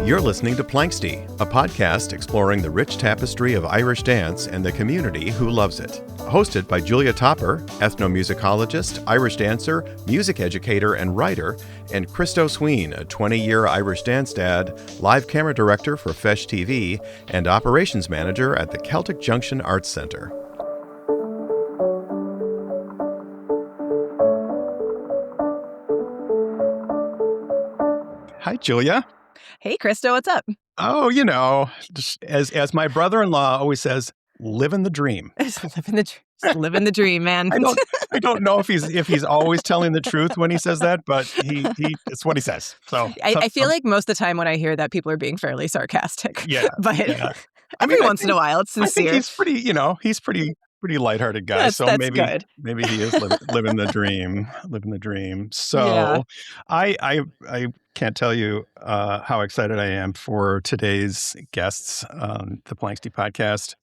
You're listening to Planksty, a podcast exploring the rich tapestry of Irish dance and the community who loves it. Hosted by Julia Topper, ethnomusicologist, Irish dancer, music educator, and writer, and Kristo, a 20-year Irish dance dad, live camera director for Fesh TV, and operations manager at the Celtic Junction Arts Center. Hi, Julia. Hey, Kristo, what's up? Oh, just as my brother-in-law always says, living the dream. Living the dream, man. I don't know if he's always telling the truth when he says that, but it's what he says. So I feel like most of the time when I hear that, people are being fairly sarcastic. Yeah, but yeah. every once in a while, it's sincere. I think he's pretty lighthearted guy. That's maybe good. Maybe he is living the dream. Living the dream. So Yeah. I can't tell you how excited I am for today's guests on the Planksty podcast.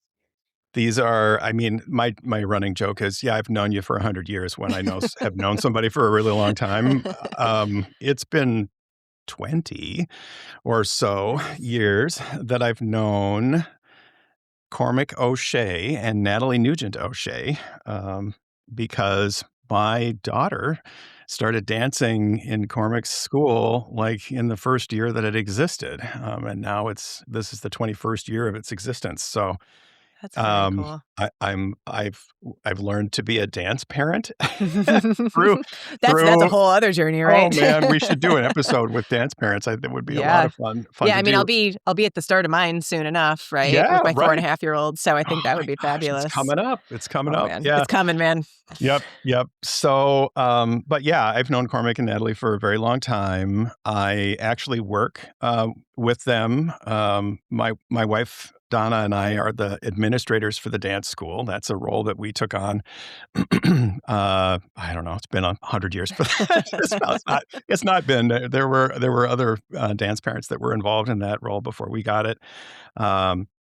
These are, my running joke is, I've known you for 100 years when I have known somebody for a really long time. It's been 20 or so years that I've known Cormac O'Shea and Natalie Nugent O'Shea because my daughter started dancing in Cormac's school like in the first year that it existed, and now this is the 21st year of its existence. So That's very cool. I've learned to be a dance parent That's a whole other journey, right? Oh man, we should do an episode with dance parents. That would be a lot of fun. Yeah, to do. I'll be at the start of mine soon enough, right? Yeah, with my 4.5-year-old. So I think that would be fabulous. It's coming up. It's coming up. Man. Yeah, it's coming, man. Yep. So, but yeah, I've known Cormac and Natalie for a very long time. I actually work with them. My wife Donna and I are the administrators for the dance school. That's a role that we took on. I don't know. It's been 100 years for that. It's not been. There were other dance parents that were involved in that role before we got it.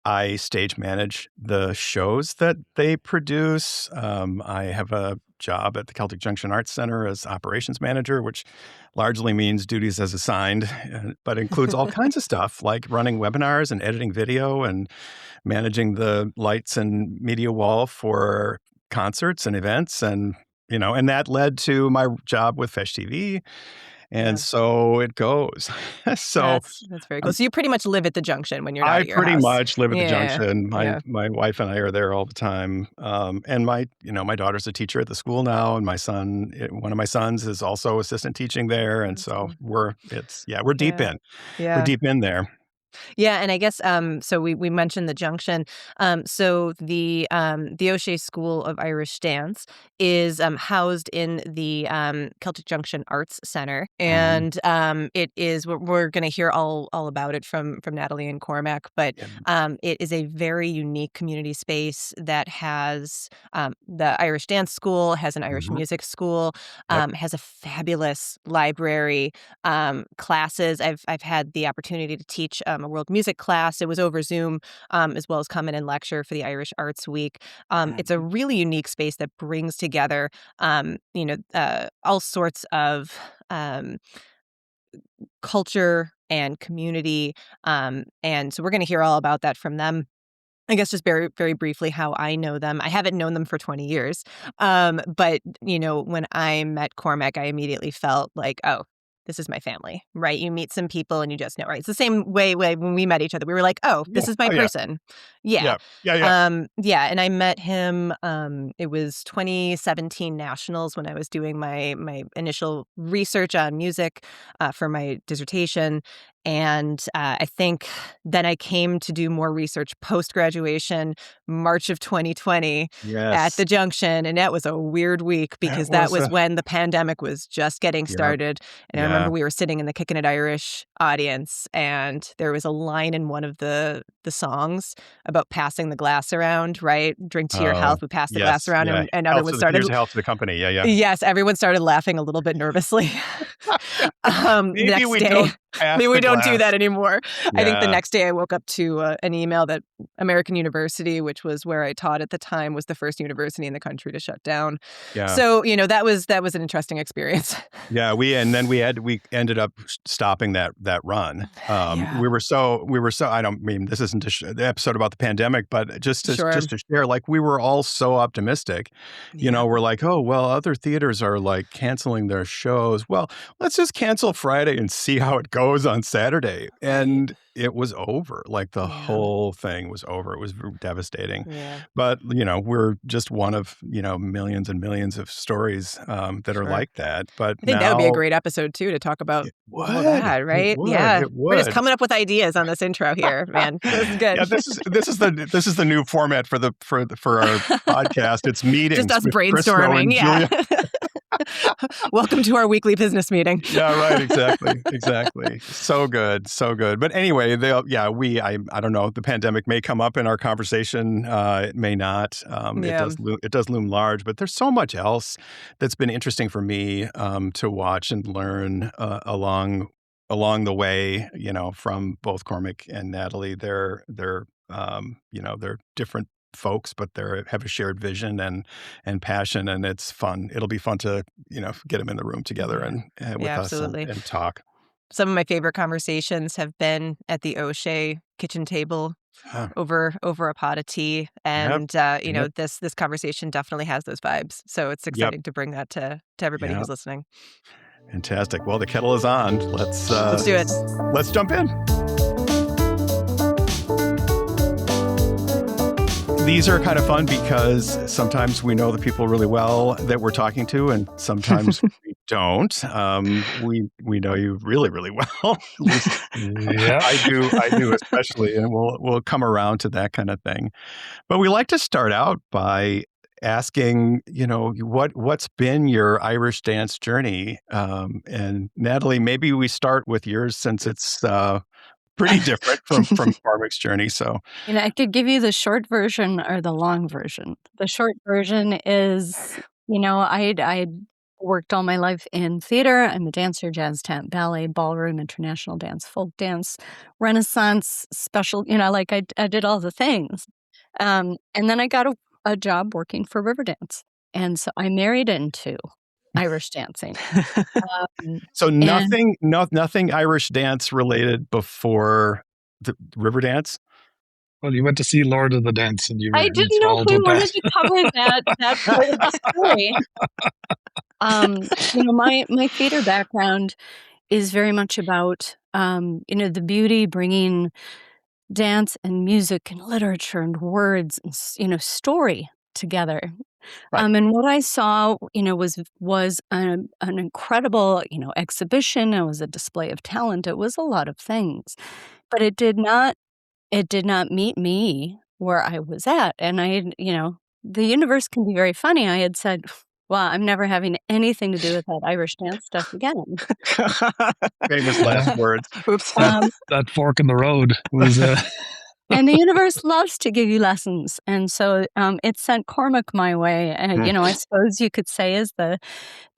I stage manage the shows that they produce. I have a job at the Celtic Junction Arts Center as operations manager, which largely means duties as assigned, but includes all kinds of stuff like running webinars and editing video and managing the lights and media wall for concerts and events. And that led to my job with Fesh TV. And so it goes. So that's very cool. So you pretty much live at the junction when you're not at your house. I pretty much live at the junction. My wife and I are there all the time. And my daughter's a teacher at the school now, and one of my sons is also assistant teaching there. And so we're deep in. Yeah. We're deep in there. Yeah, and I guess so. We mentioned the junction. So the O'Shea School of Irish Dance is housed in the Celtic Junction Arts Center, and it is. We're going to hear all about it from Natalie and Cormac, but it is a very unique community space that has the Irish Dance School, has an Irish music school, has a fabulous library, classes. I've had the opportunity to teach a world music class. It was over Zoom, as well as come in and lecture for the Irish Arts Week. It's a really unique space that brings together, all sorts of culture and community. And so we're going to hear all about that from them. I guess just very, very briefly how I know them. I haven't known them for 20 years. But, when I met Cormac, I immediately felt like, oh, this is my family, right? You meet some people and you just know, right? It's the same way when we met each other. We were like, oh, this is my person. Yeah. And I met him, it was 2017 Nationals when I was doing my initial research on music for my dissertation. And I think then I came to do more research post-graduation, March of 2020 at the Junction. And that was a weird week because that was when the pandemic was just getting started. And I remember we were sitting in the Kickin' It Irish audience, and there was a line in one of the songs about passing the glass around, right? Drink to your health. We passed the glass around, and everyone started. Here's a health to the company. Yeah. Yes, everyone started laughing a little bit nervously. Maybe Next we day, don't pass maybe the we don't do glass. that anymore. I think the Yeah, next day I woke up to an email that American University, which was where I taught at the time, was the first university in the country to shut down. yeah. So, that was an interesting experience. Yeah, we ended up stopping that run. Yeah, We were so I don't mean this isn't the episode about the pandemic, but just sure. to share, like we were all so optimistic. Yeah, We're like, oh well, other theaters are like canceling their shows. Well, let's just cancel Friday and see how it goes on Saturday. right. And it was over. Like the Yeah, whole thing was over. It was devastating. yeah, But, we're just one of, millions and millions of stories, that are sure. like that. But I think that would be a now great episode too to talk about it all of would, that, it right? would, Yeah. it We're just would. coming up with ideas on this intro here, man. This is good. Yeah, this is the new format for our podcast. It's Just meetings us with Kristo brainstorming. and Yeah. Julia. Welcome to our weekly business meeting. Yeah, right, exactly, exactly. So good, so good. But anyway, I don't know, the pandemic may come up in our conversation, it may not. Yeah. It does loom large, but there's so much else that's been interesting for me, to watch and learn, along the way, from both Cormac and Natalie. They're different folks, but they have a shared vision and passion, and it's fun. It'll be fun to get them in the room together Yeah. and Yeah, with us absolutely. and talk. Some of my favorite conversations have been at the O'Shea kitchen table Huh. over a pot of tea. Yep. And Yep. this conversation definitely has those vibes. So it's Yep. exciting to bring that to everybody Yep. who's listening. Fantastic. Well, the kettle is on. Let's Let's do it. let's jump in. These are kind of fun because sometimes we know the people really well that we're talking to, and sometimes we don't. We know you really, really well. At least Yeah. I do especially, and we'll come around to that kind of thing. But we like to start out by asking, what's been your Irish dance journey? And Natalie, maybe we start with yours since it's pretty different from Cormac's journey. So, I could give you the short version or the long version. The short version is, I'd worked all my life in theater. I'm a dancer, jazz, tap, ballet, ballroom, international dance, folk dance, Renaissance, special, like I did all the things. And then I got a job working for Riverdance. And so I married into Irish dancing. so And nothing Irish dance related before the Riverdance. well, you went to see Lord of the Dance and you were I didn't know if enthralled we with wanted that. to cover that part of the story. My theater background is very much about, the beauty bringing dance and music and literature and words and story together. Right. And what I saw, was an incredible, exhibition. It was a display of talent. It was a lot of things, but it did not meet me where I was at. And the universe can be very funny. I had said, well, I'm never having anything to do with that Irish dance stuff again. Famous last words. Oops. That fork in the road was and the universe loves to give you lessons. And so it sent Cormac my way. And, I suppose you could say is the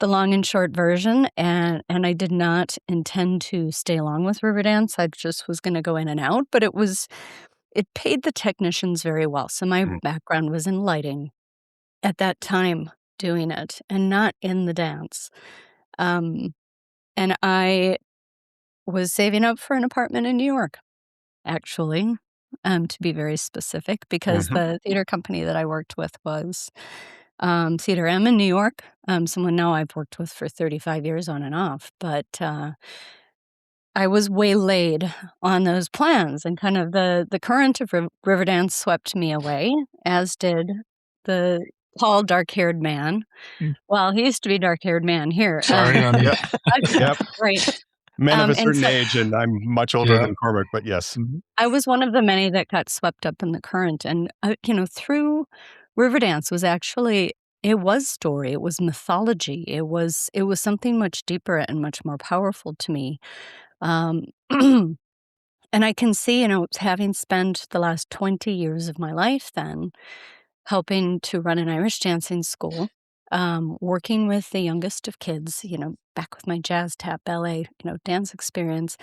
long and short version. And I did not intend to stay long with Riverdance. I just was going to go in and out. But it paid the technicians very well. So my background was in lighting at that time doing it and not in the dance. And I was saving up for an apartment in New York, actually. To be very specific, because the theater company that I worked with was Theater M in New York, someone now I've worked with for 35 years on and off. But I was waylaid on those plans, and kind of the current of Riverdance swept me away, as did the tall, dark-haired man. Well, he used to be dark-haired man here. Sorry, honey. Yep. Right. Men of a And certain so age, and I'm much older than Cormac, but yes. I was one of the many that got swept up in the current. And, through Riverdance it was story, it was mythology, it was something much deeper and much more powerful to me. Um, and I can see, having spent the last 20 years of my life then helping to run an Irish dancing school, working with the youngest of kids, back with my jazz, tap, ballet, dance experience,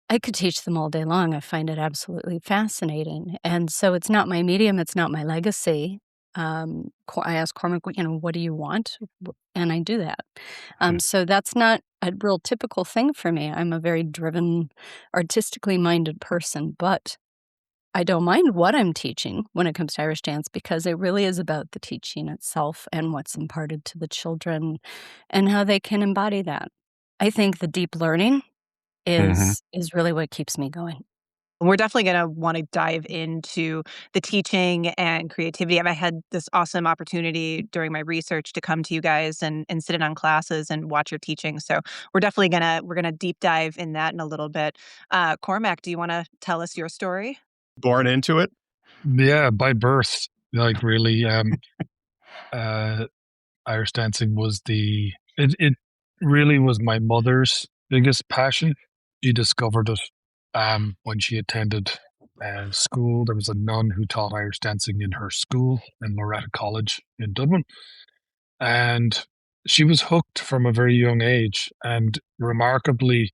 I could teach them all day long. I find it absolutely fascinating. And so it's not my medium, it's not my legacy. I asked Cormac, what do you want? And I do that. So that's not a real typical thing for me. I'm a very driven, artistically minded person, but I don't mind what I'm teaching when it comes to Irish dance because it really is about the teaching itself and what's imparted to the children and how they can embody that. I think the deep learning is really what keeps me going. We're definitely going to want to dive into the teaching and creativity. I've had this awesome opportunity during my research to come to you guys and sit in on classes and watch your teaching. So we're definitely we're gonna deep dive in that in a little bit. Cormac, do you want to tell us your story? Born into it? Yeah, by birth, like really, Irish dancing was it really was my mother's biggest passion. She discovered it when she attended school. There was a nun who taught Irish dancing in her school in Loreto College in Dublin. And she was hooked from a very young age. And remarkably,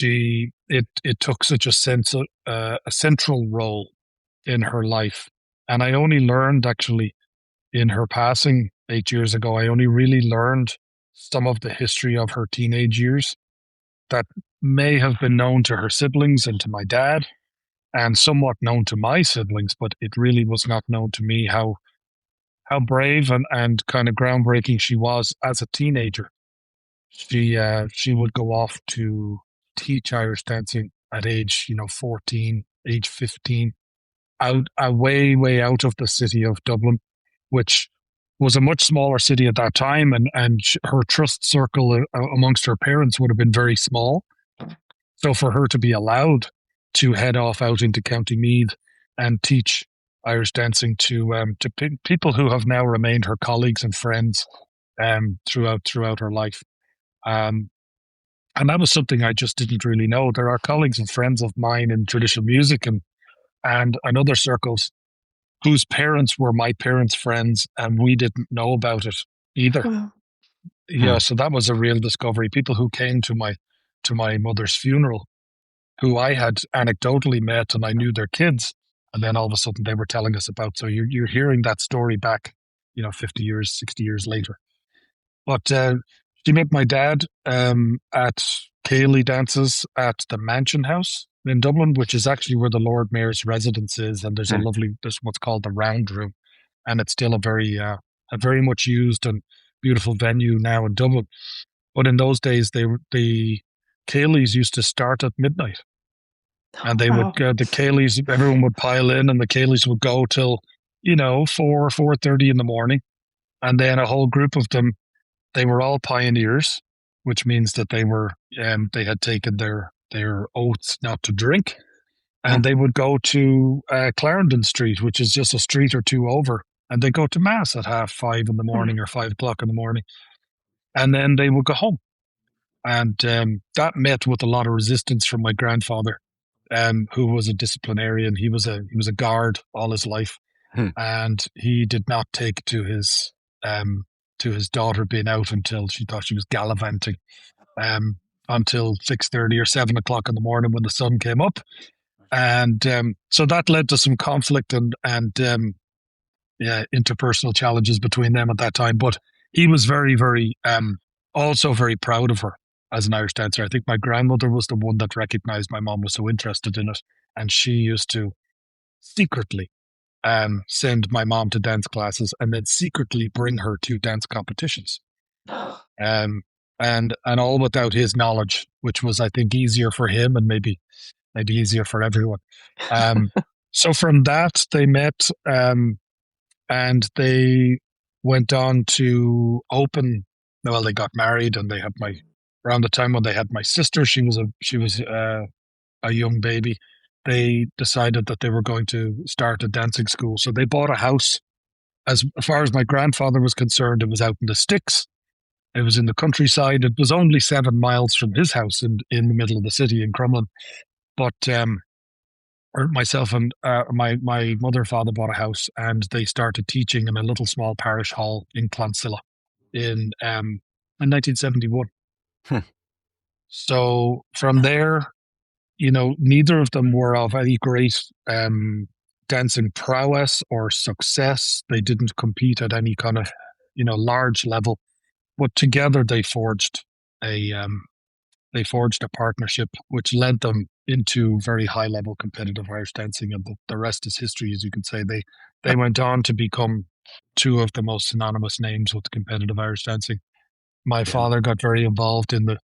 it took such a central role in her life. And I only learned actually in her passing 8 years ago, I only really learned some of the history of her teenage years that may have been known to her siblings and to my dad and somewhat known to my siblings, but it really was not known to me how brave and kind of groundbreaking she was as a teenager. She would go off to teach Irish dancing at age 14, age 15, way out of the city of Dublin, which was a much smaller city at that time, and her trust circle amongst her parents would have been very small. So for her to be allowed to head off out into County Meath and teach Irish dancing to people who have now remained her colleagues and friends throughout her life. And that was something I just didn't really know. There are colleagues and friends of mine in traditional music and other circles whose parents were my parents' friends, and we didn't know about it either. Yeah, so that was a real discovery. People who came to my mother's funeral, who I had anecdotally met, and I knew their kids, and then all of a sudden they were telling us about. So you're hearing that story back, 50 years, 60 years later. But she met my dad at Cayley dances at the Mansion House in Dublin, which is actually where the Lord Mayor's residence is, and there's what's called the Round Room, and it's still a very much used and beautiful venue now in Dublin. But in those days, the Cayleys used to start at midnight, and they would the Cayleys, everyone would pile in, and the Cayleys would go till 4:30 in the morning, and then a whole group of them. They were all pioneers, which means that they had taken their oaths not to drink, and they would go to Clarendon Street, which is just a street or two over, and they go to mass at 5:30 in the morning or 5 o'clock in the morning, and then they would go home, and that met with a lot of resistance from my grandfather, who was a disciplinarian. He was a guard all his life, and he did not take to his daughter being out until she thought she was gallivanting, until 6:30 or 7 o'clock in the morning when the sun came up. And so that led to some conflict and interpersonal challenges between them at that time. But he was very, very, also very proud of her as an Irish dancer. I think my grandmother was the one that recognized my mom was so interested in it. And she used to secretly send my mom to dance classes and then secretly bring her to dance competitions. And all without his knowledge, which was, I think, easier for him and maybe easier for everyone. So from that, they met and they went on to open. Well, they got married, and they had around the time when they had my sister. She was a young baby. They decided that they were going to start a dancing school. So they bought a house. As far as my grandfather was concerned, it was out in the sticks. It was in the countryside. It was only 7 miles from his house in the middle of the city in Crumlin. But myself and my mother and father bought a house, and they started teaching in a little small parish hall in Clonsilla. in 1971. So from there, neither of them were of any great dancing prowess or success. They didn't compete at any kind of, large level, but together a they forged a partnership which led them into very high level competitive Irish dancing, and the rest is history, as you can say. They went on to become two of the most synonymous names with competitive Irish dancing. My father got very involved in the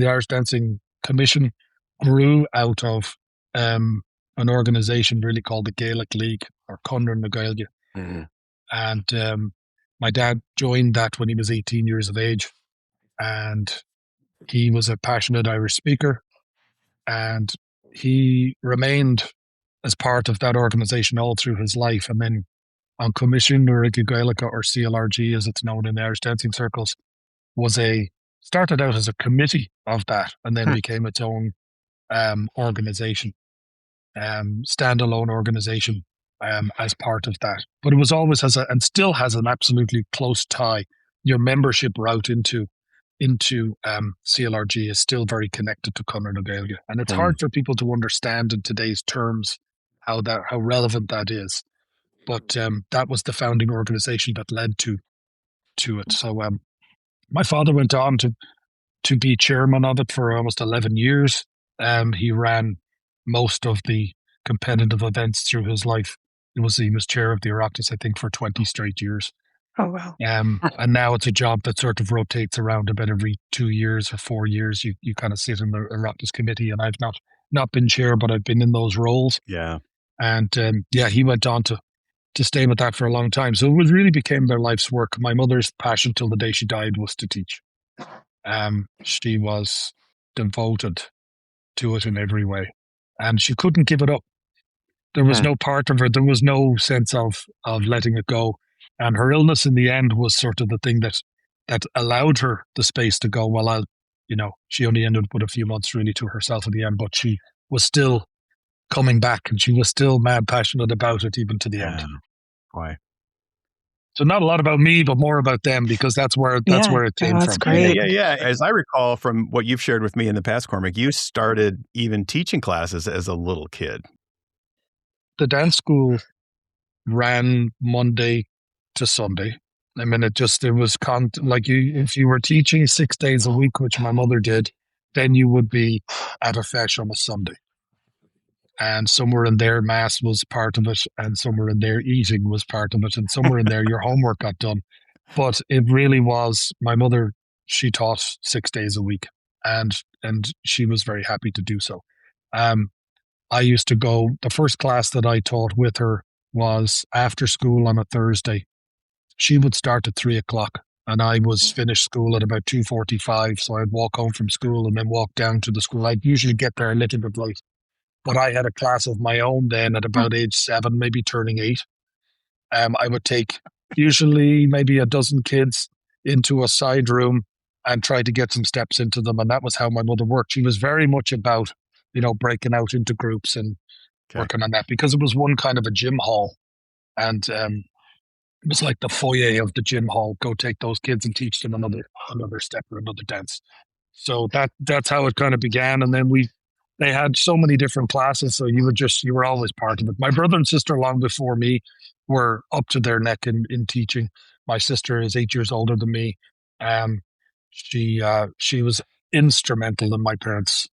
Irish Dancing Commission grew out of an organization really called the Gaelic League, or Conran na Gaeilge. And my dad joined that when he was 18 years of age, and he was a passionate Irish speaker, and he remained as part of that organization all through his life. And then on Commission or Gaelica, or CLRG as it's known in the Irish dancing circles, started out as a committee of that, and then became its own organization, standalone organization, as part of that. But it was always and still has an absolutely close tie. Your membership route into CLRG is still very connected to Conran na Gaeilge, and it's hard for people to understand in today's terms how relevant that is. But that was the founding organization that led to it. So my father went on to be chairman of it for almost 11 years. He ran most of the competitive events through his life. He was chair of the Oireachtas, I think, for 20 straight years. Oh, wow. And now it's a job that sort of rotates around about every 2 years or 4 years. You kind of sit in the Oireachtas committee, and I've not been chair, but I've been in those roles. Yeah. And he went on to stay with that for a long time. So it really became their life's work. My mother's passion till the day she died was to teach. She was devoted to it in every way, and she couldn't give it up. There was no part of her. There was no sense of letting it go. And her illness in the end was sort of the thing that allowed her the space to go, well, she only ended up with a few months really to herself in the end, but she was still coming back, and she was still mad passionate about it even to the end. Why? So not a lot about me, but more about them, because that's where it came from. That's great. Yeah. As I recall from what you've shared with me in the past, Cormac, you started even teaching classes as a little kid. The dance school ran Monday to Sunday. I mean, it was if you were teaching 6 days a week, which my mother did, then you would be at a feis on a Sunday. And somewhere in there, mass was part of it, and somewhere in there, eating was part of it, and somewhere in there, your homework got done. But it really was, my mother, she taught 6 days a week, and she was very happy to do so. I used to go, the first class that I taught with her was after school on a Thursday. She would start at 3:00, and I was finished school at about 2:45, so I'd walk home from school and then walk down to the school. I'd usually get there a little bit late. But I had a class of my own then at about age 7, maybe turning 8. I would take usually maybe a dozen kids into a side room and try to get some steps into them. And that was how my mother worked. She was very much about, breaking out into groups and working on that, because it was one kind of a gym hall. And it was like the foyer of the gym hall. Go take those kids and teach them another step or another dance. So that's how it kind of began. And then they had so many different classes, so you were always part of it. My brother and sister, long before me, were up to their neck in teaching. My sister is 8 years older than me. She was instrumental in my parents'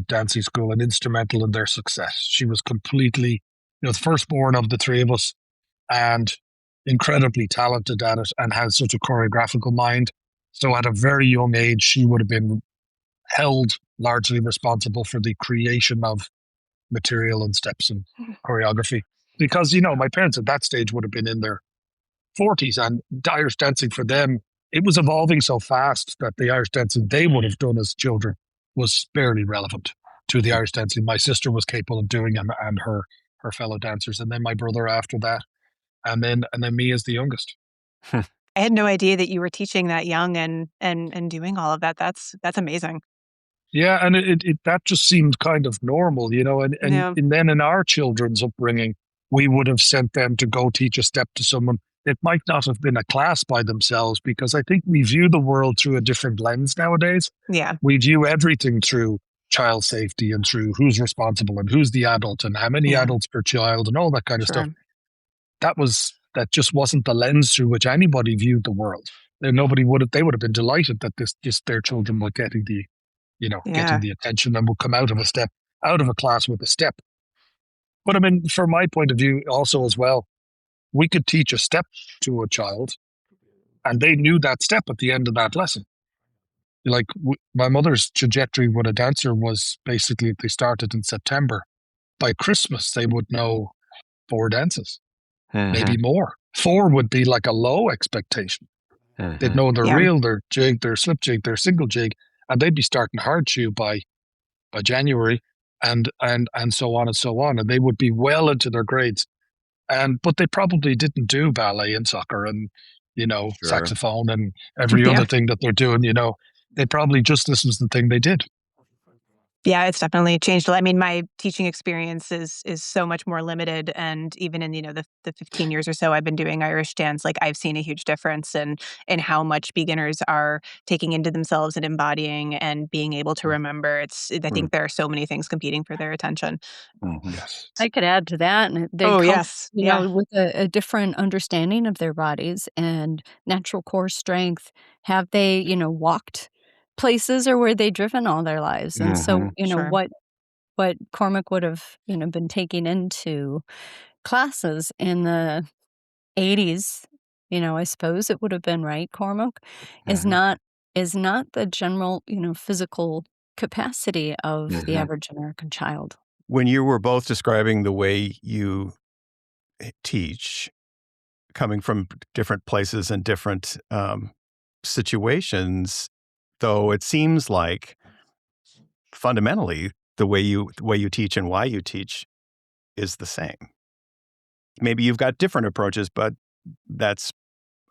dancing school and instrumental in their success. She was completely, the firstborn of the three of us, and incredibly talented at it, and had such a choreographical mind. So at a very young age, she would have been held largely responsible for the creation of material and steps and choreography. Because, my parents at that stage would have been in their 40s, and Irish dancing for them, it was evolving so fast that the Irish dancing they would have done as children was barely relevant to the Irish dancing my sister was capable of doing, and her fellow dancers. And then my brother after that, and then me as the youngest. I had no idea that you were teaching that young and doing all of that. That's amazing. Yeah, and it that just seemed kind of normal, and then in our children's upbringing, we would have sent them to go teach a step to someone it might not have been a class by themselves, because I think we view the world through a different lens nowadays. Yeah. We view everything through child safety and through who's responsible and who's the adult and how many adults per child and all that kind of stuff. That just wasn't the lens through which anybody viewed the world. They would have been delighted that their children were getting getting the attention and would come out of a class with a step. But I mean, from my point of view also as well, we could teach a step to a child and they knew that step at the end of that lesson. Like my mother's trajectory with a dancer was basically, if they started in September, by Christmas, they would know 4 dances, maybe more. 4 would be like a low expectation. They'd know their reel, their jig, their slip jig, their single jig, and they'd be starting hard shoe by January and so on and so on. And they would be well into their grades. But they probably didn't do ballet and soccer and, saxophone and every other thing that they're doing, They probably just, this was the thing they did. Yeah, it's definitely changed. I mean, my teaching experience is so much more limited, and even in the 15 years or so I've been doing Irish dance, like I've seen a huge difference in how much beginners are taking into themselves and embodying and being able to remember. I think there are so many things competing for their attention. Yes, I could add to that, and they come, with a different understanding of their bodies and natural core strength. Have they, walked places, or were they driven all their lives? And so, what Cormac would have, been taking into classes in the 80s, I suppose it would have been, right, Cormac, is not the general, physical capacity of the average American child. When you were both describing the way you teach, coming from different places and different situations, though it seems like fundamentally the way you teach and why you teach is the same. Maybe you've got different approaches, but that's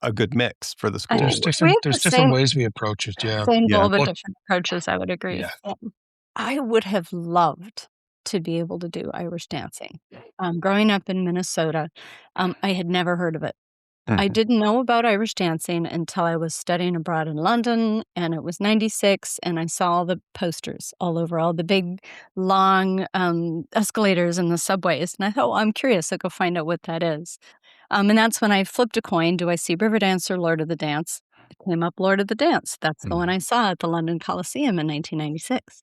a good mix for the school. There's different ways we approach it. Yeah, same goal, but different approaches. I would agree. Yeah. I would have loved to be able to do Irish dancing. Growing up in Minnesota, I had never heard of it. I didn't know about Irish dancing until I was studying abroad in London, and it was 96, and I saw all the posters all over, all the big, long escalators in the subways. And I thought, well, I'm curious. I'll go find out what that is. And that's when I flipped a coin. Do I see Riverdance or Lord of the Dance? It came up Lord of the Dance. That's the one I saw at the London Coliseum in 1996.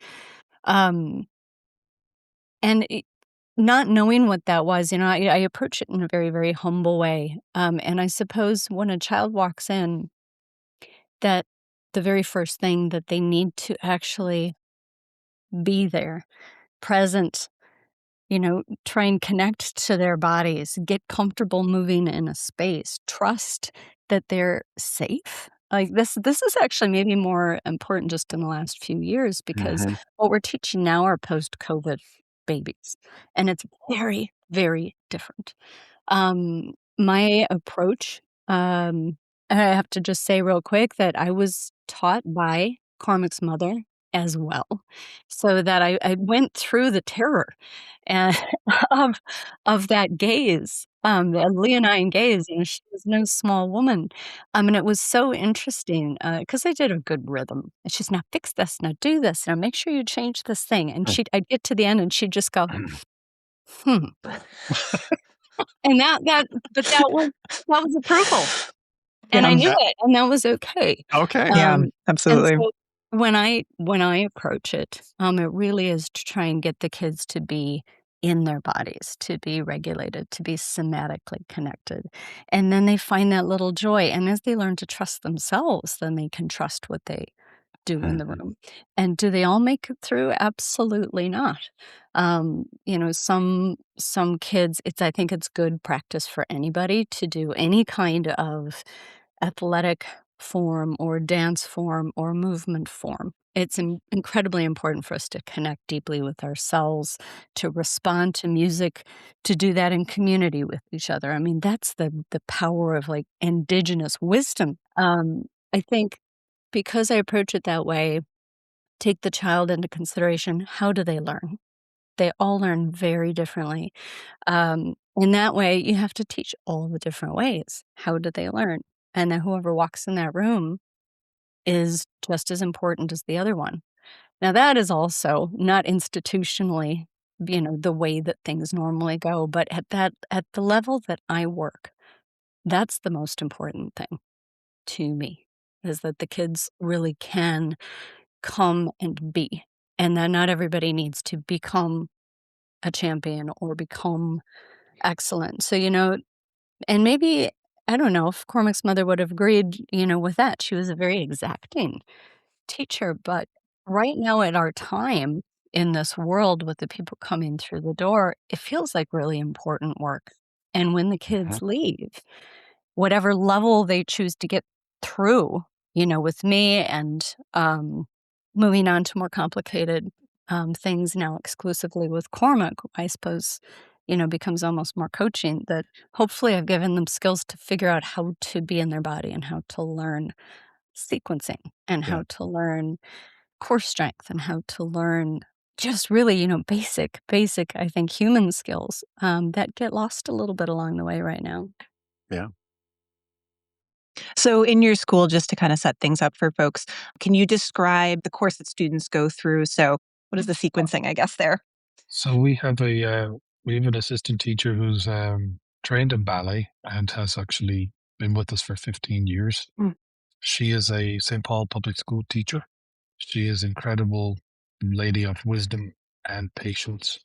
Not knowing what that was, I approach it in a very, very humble way. And I suppose when a child walks in, that the very first thing that they need to actually be there, present, try and connect to their bodies, get comfortable moving in a space, trust that they're safe. Like this is actually maybe more important just in the last few years, because what we're teaching now are post-COVID babies, and it's very, very different. My approach, I have to just say real quick that I was taught by Cormac's mother as well, so that I went through the terror and of that gaze, the leonine gaze. She was no small woman. And it was so interesting because I did a good rhythm. And she's, now fix this, now do this, now make sure you change this thing. And I'd get to the end and she'd just go, And that was approval. And I knew it, and that was okay. Okay. Yeah, absolutely. So when I approach it, it really is to try and get the kids to be in their bodies, to be regulated, to be somatically connected. And then they find that little joy. And as they learn to trust themselves, then they can trust what they do in the room. And do they all make it through? Absolutely not. Some kids, I think it's good practice for anybody to do any kind of athletic form or dance form or movement form. It's incredibly important for us to connect deeply with ourselves, to respond to music, to do that in community with each other. I mean, that's the power of like indigenous wisdom. I think because I approach it that way, take the child into consideration. How do they learn? they all learn very differently. In that way, you have to teach all the different ways. How do they learn? And then whoever walks in that room is just as important as the other one. Now, that is also not institutionally, the way that things normally go, but at the level that I work, that's the most important thing to me, is that the kids really can come and be, and that not everybody needs to become a champion or become excellent. So, and maybe, I don't know if Cormac's mother would have agreed, with that. She was a very exacting teacher, but right now at our time in this world with the people coming through the door, it feels like really important work. And when the kids leave, whatever level they choose to get through, with me and moving on to more complicated things now exclusively with Cormac, I suppose, becomes almost more coaching, that hopefully I've given them skills to figure out how to be in their body and how to learn sequencing and how to learn core strength and how to learn just really, basic, I think, human skills that get lost a little bit along the way right now. Yeah. So in your school, just to kind of set things up for folks, can you describe the course that students go through? So what is the sequencing, I guess, there? So we have an assistant teacher who's trained in ballet and has actually been with us for 15 years. She is a St. Paul public school teacher. She is incredible lady of wisdom and patience.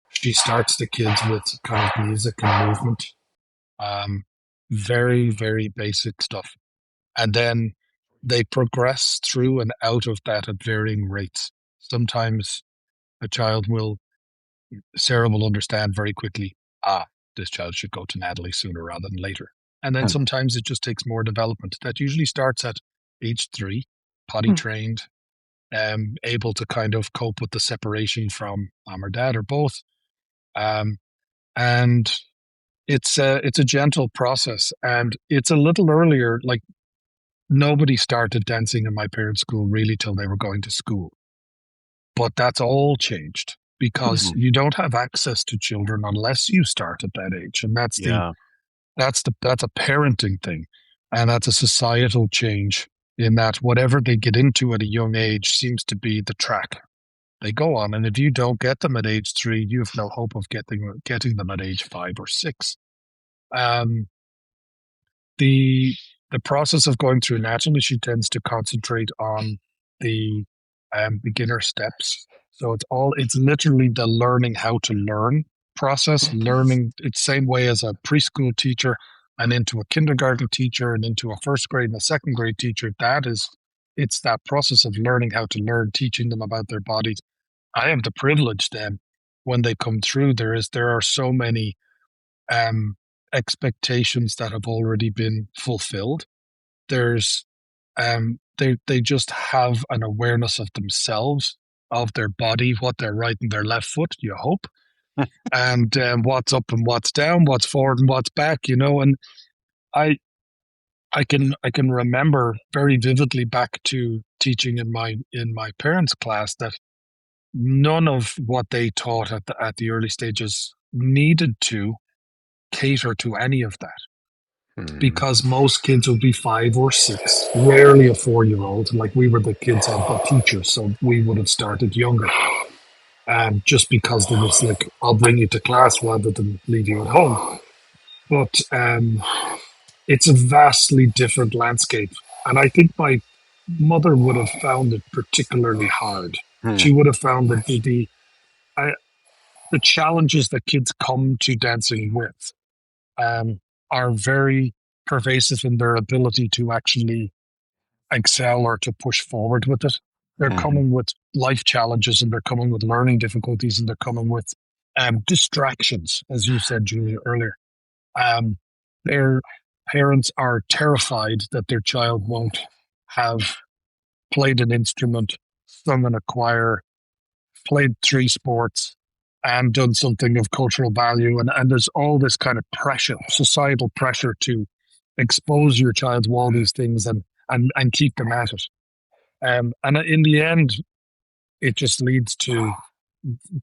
She starts the kids with kind of music and movement. Very, very basic stuff. And then they progress through and out of that at varying rates. Sometimes Sarah will understand very quickly, this child should go to Natalie sooner rather than later. And then sometimes it just takes more development. That usually starts at age 3, potty trained, able to kind of cope with the separation from mom or dad or both. And it's a gentle process, and it's a little earlier. Like, nobody started dancing in my parents' school really till they were going to school. But that's all changed because you don't have access to children unless you start at that age. And that's a parenting thing. And that's a societal change in that whatever they get into at a young age seems to be the track they go on. And if you don't get them at age 3, you have no hope of getting them at age 5 or 6. The process of going through Natalie, she tends to concentrate on the beginner steps. So it's literally the learning how to learn process, learning it's same way as a preschool teacher and into a kindergarten teacher and into a first grade and a second grade teacher. It's that process of learning how to learn, teaching them about their bodies. I have the privilege then when they come through, there are so many expectations that have already been fulfilled. There's they just have an awareness of themselves, of their body, what they're right and their left foot, you hope, and what's up and what's down, what's forward and what's back, and I can remember very vividly back to teaching in my parents' class that none of what they taught at the early stages needed to cater to any of that. Because most kids would be 5 or 6, rarely a 4-year-old. Like, we were the kids of the teachers, so we would have started younger. Just because there was like, I'll bring you to class rather than leave you at home. But it's a vastly different landscape. And I think my mother would have found it particularly hard. She would have found that the challenges that kids come to dancing with are very pervasive in their ability to actually excel or to push forward with it. They're coming with life challenges, and they're coming with learning difficulties, and they're coming with distractions, as you said, Julia, earlier. Their parents are terrified that their child won't have played an instrument, sung in a choir, played 3 sports, and done something of cultural value. And there's all this kind of pressure, societal pressure to expose your child to all these things and keep them at it. And in the end, it just leads to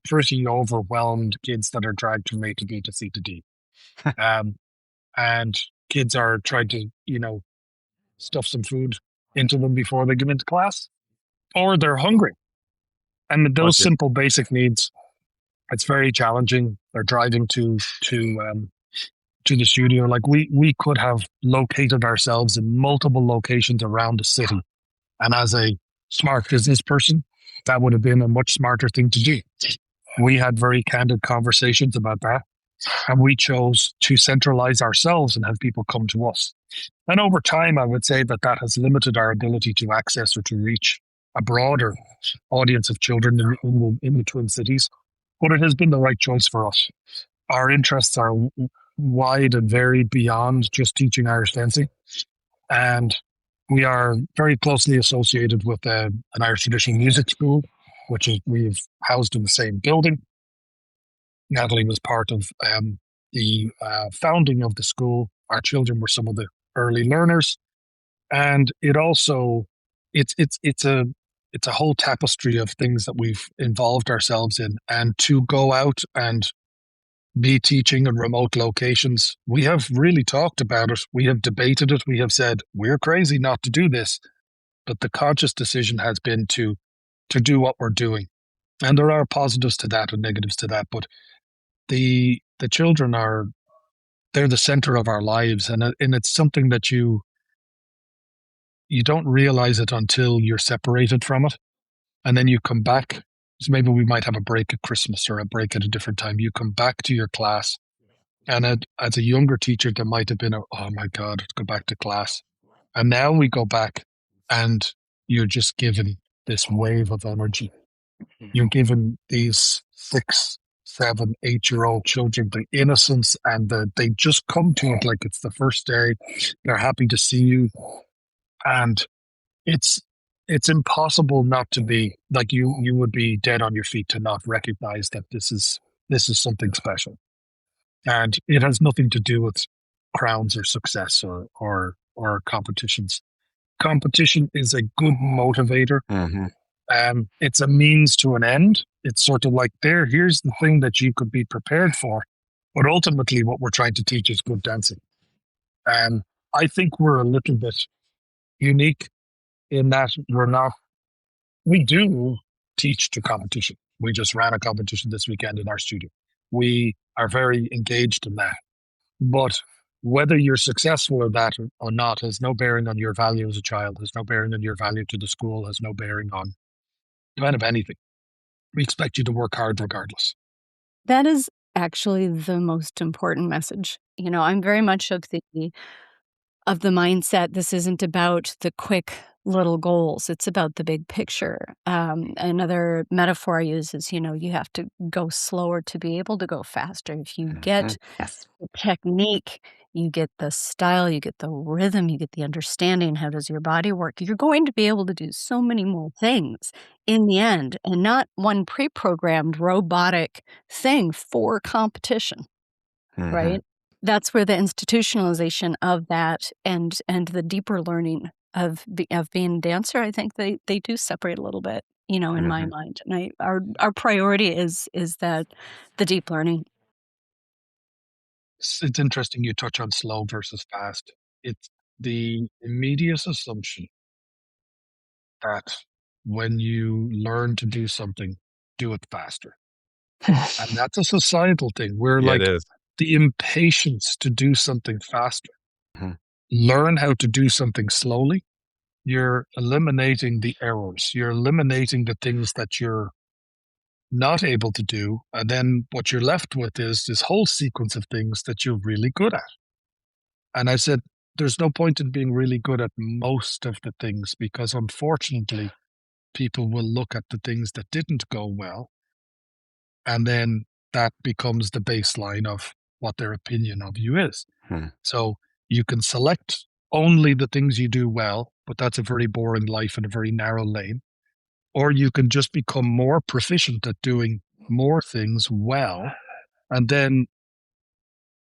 pretty overwhelmed kids that are dragged from A to B to C to D. And kids are trying to, stuff some food into them before they get into class, or they're hungry. And those simple basic needs, it's very challenging. They're driving to the studio. Like we could have located ourselves in multiple locations around the city. And as a smart business person, that would have been a much smarter thing to do. We had very candid conversations about that. And we chose to centralize ourselves and have people come to us. And over time, I would say that has limited our ability to access or to reach a broader audience of children in the Twin Cities. But it has been the right choice for us. Our interests are wide and varied beyond just teaching Irish dancing. And we are very closely associated with an Irish traditional music school, which we've housed in the same building. Natalie was part of the founding of the school. Our children were some of the early learners, and it also it's a whole tapestry of things that we've involved ourselves in. And to go out and be teaching in remote locations, we have really talked about it. We have debated it. We have said we're crazy not to do this, but the conscious decision has been to do what we're doing. And there are positives to that and negatives to that, but the children they're the center of our lives, and it's something that you don't realize it until you're separated from it, and then you come back. So maybe we might have a break at Christmas or a break at a different time. You come back to your class, and as a younger teacher, there might have been oh my God, go back to class, and now we go back, and you're just given this wave of energy. You're given these 6, 7, 8-year-old children, the innocence, and they just come to it like it's the first day. They're happy to see you. And it's impossible not to be, like you would be dead on your feet to not recognize that this is something special. And it has nothing to do with crowns or success or competitions. Competition is a good motivator. Mm-hmm. It's a means to an end. It's sort of like here's the thing that you could be prepared for. But ultimately what we're trying to teach is good dancing. And I think we're a little bit unique in that we do teach to competition. We just ran a competition this weekend in our studio. We are very engaged in that. But whether you're successful or that or not has no bearing on your value as a child, has no bearing on your value to the school, has no bearing on kind of anything. We expect you to work hard regardless. That is actually the most important message. I'm very much of the mindset, this isn't about the quick little goals. It's about the big picture. Another metaphor I use is, you have to go slower to be able to go faster. If you get the technique, you get the style, you get the rhythm, you get the understanding, how does your body work, you're going to be able to do so many more things in the end, and not one pre-programmed robotic thing for competition, right? That's where the institutionalization of that and the deeper learning of being a dancer, I think they do separate a little bit, in my mind. And our priority is that the deep learning. It's interesting you touch on slow versus fast. It's the immediate assumption that when you learn to do something, do it faster. And that's a societal thing. We're Yeah, it is. The impatience to do something faster. Learn how to do something slowly. You're eliminating the errors. You're eliminating the things that you're not able to do. And then what you're left with is this whole sequence of things that you're really good at. And I said, there's no point in being really good at most of the things, because unfortunately, people will look at the things that didn't go well, and then that becomes the baseline of what their opinion of you is. So you can select only the things you do well, but that's a very boring life in a very narrow lane. Or you can just become more proficient at doing more things well, and then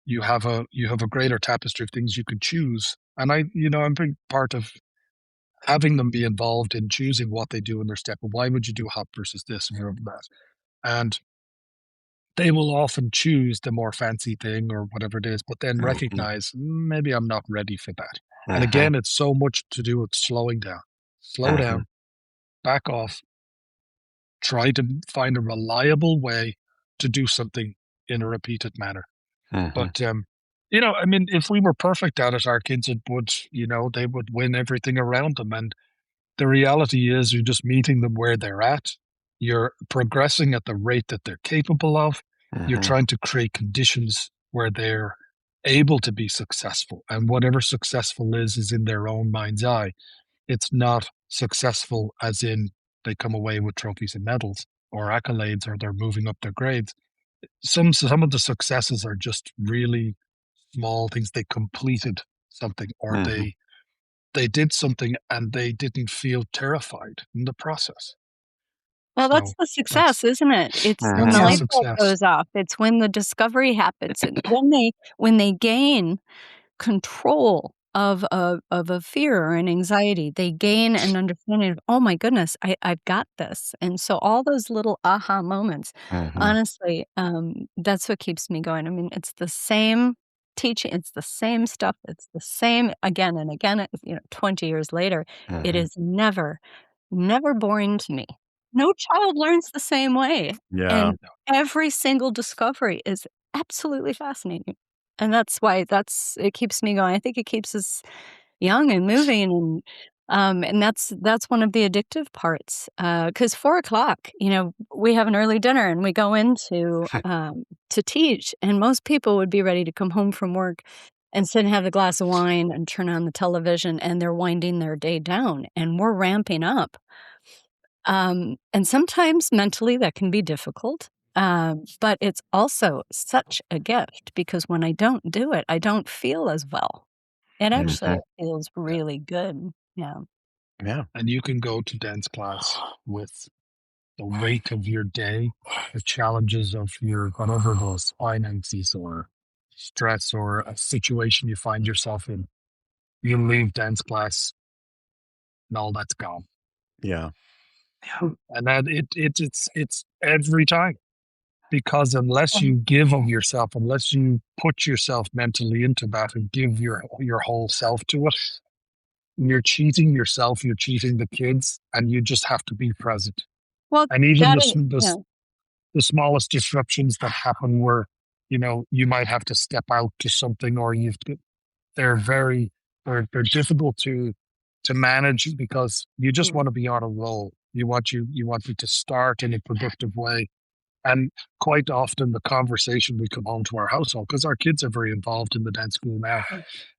you have a greater tapestry of things you could choose. And I'm a big part of having them be involved in choosing what they do in their step. Why would you do hop versus this and that? And they will often choose the more fancy thing or whatever it is, but then recognize maybe I'm not ready for that. And again, it's so much to do with slowing down. Slow down, back off, try to find a reliable way to do something in a repeated manner. But, if we were perfect at it, our kids would, they would win everything around them. And the reality is you're just meeting them where they're at. You're progressing at the rate that they're capable of. You're trying to create conditions where they're able to be successful. And whatever successful is in their own mind's eye. It's not successful as in they come away with trophies and medals or accolades or they're moving up their grades. Some of the successes are just really small things. They completed something or they did something and they didn't feel terrified in the process. Well, that's the success, isn't it? It's when the light bulb goes off. It's when the discovery happens. And when they gain control of a fear or an anxiety, they gain an understanding of, oh my goodness, I've got this. And so all those little aha moments, honestly, that's what keeps me going. I mean, it's the same teaching, it's the same stuff, it's the same again and again, 20 years later. It is never boring to me. No child learns the same way. Yeah. And every single discovery is absolutely fascinating. And that's why it keeps me going. I think it keeps us young and moving, and that's one of the addictive parts. 'Cause 4:00, we have an early dinner and we go into to teach, and most people would be ready to come home from work and sit and have a glass of wine and turn on the television, and they're winding their day down, and we're ramping up. And sometimes mentally that can be difficult. But it's also such a gift because when I don't do it, I don't feel as well. It actually feels really good. Yeah. Yeah. And you can go to dance class with the weight of your day, the challenges of your whatever those finances or stress or a situation you find yourself in. You leave dance class and all that's gone. Yeah. And that it's every time. Because unless you give of yourself, unless you put yourself mentally into that and give your whole self to it, you're cheating yourself, you're cheating the kids, and you just have to be present. Well, and even the smallest disruptions that happen where, you might have to step out to something or they're difficult to manage because you just want to be on a roll. You want to start in a productive way. And quite often the conversation we come home to our household, because our kids are very involved in the dance school now,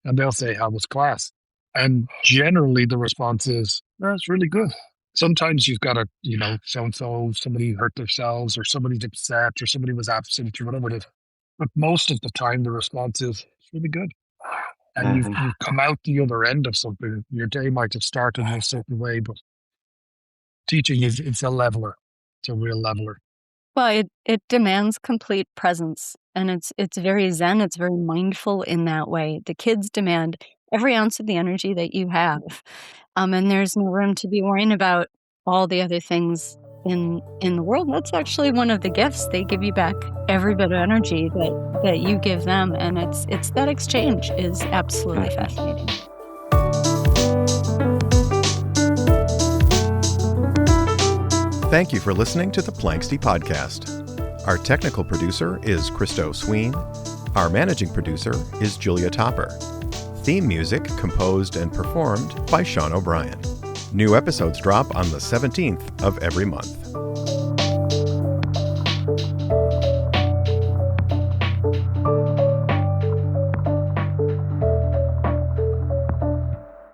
and they'll say, how was class? And generally the response is, it's really good. Sometimes you've got so-and-so, somebody hurt themselves or somebody's upset or somebody was absent or whatever it is. But most of the time the response is, it's really good. And you've come out the other end of something. Your day might have started in a certain way, but teaching it's a leveler. It's a real leveler. Well, it demands complete presence, and it's very zen, it's very mindful in that way. The kids demand every ounce of the energy that you have, and there's no room to be worrying about all the other things in the world. That's actually one of the gifts. They give you back every bit of energy that you give them, and it's that exchange is absolutely fascinating. Thank you for listening to the Planksty Podcast. Our technical producer is Kristo Sween. Our managing producer is Julia Topper. Theme music composed and performed by Sean O'Brien. New episodes drop on the 17th of every month.